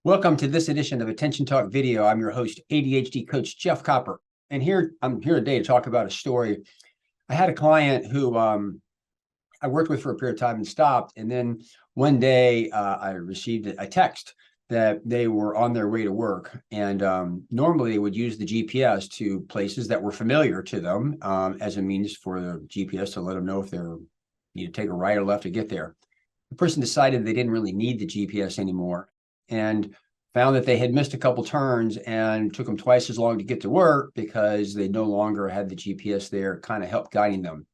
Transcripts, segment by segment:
Welcome to this edition of Attention Talk Video. I'm your host, ADHD coach Jeff Copper. And I'm here today to talk about a story. I had a client who I worked with for a period of time and stopped. And then one day I received a text that they were on their way to work. And normally they would use the GPS to places that were familiar to them as a means for the GPS to let them know if they need to take a right or left to get there. The person decided they didn't really need the GPS anymore and found that they had missed a couple turns and took them twice as long to get to work because they no longer had the GPS there, kind of help guiding them.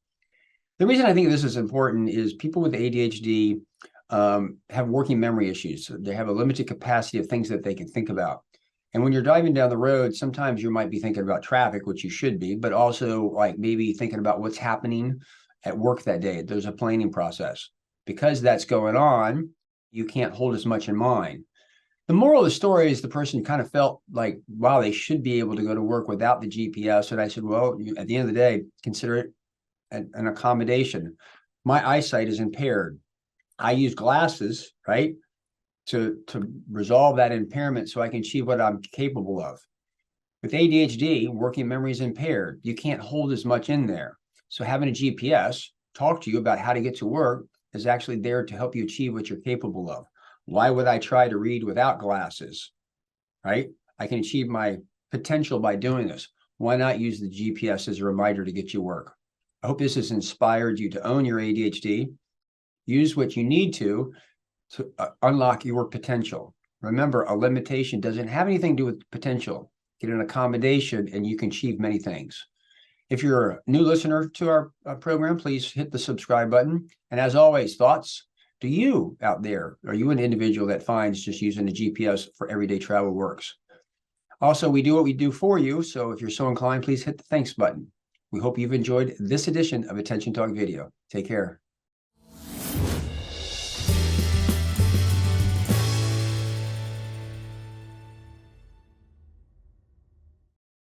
The reason I think this is important is people with ADHD have working memory issues. They have a limited capacity of things that they can think about. And when you're driving down the road, sometimes you might be thinking about traffic, which you should be, but also like maybe thinking about what's happening at work that day. There's a planning process. Because that's going on, you can't hold as much in mind. The moral of the story is the person kind of felt like, wow, they should be able to go to work without the GPS. And I said, well, at the end of the day, consider it an accommodation. My eyesight is impaired. I use glasses, right, to resolve that impairment so I can achieve what I'm capable of. With ADHD, working memory is impaired. You can't hold as much in there. So having a GPS talk to you about how to get to work is actually there to help you achieve what you're capable of. Why would I try to read without glasses, right? I can achieve my potential by doing this. Why not use the GPS as a reminder to get you work? I hope this has inspired you to own your ADHD. Use what you need to unlock your potential. Remember, a limitation doesn't have anything to do with potential. Get an accommodation and you can achieve many things. If you're a new listener to our program, please hit the subscribe button. And as always, thoughts? Do you out there, are you an individual that finds just using the GPS for everyday travel works? Also, we do what we do for you. So if you're so inclined, please hit the thanks button. We hope you've enjoyed this edition of Attention Talk Video. Take care.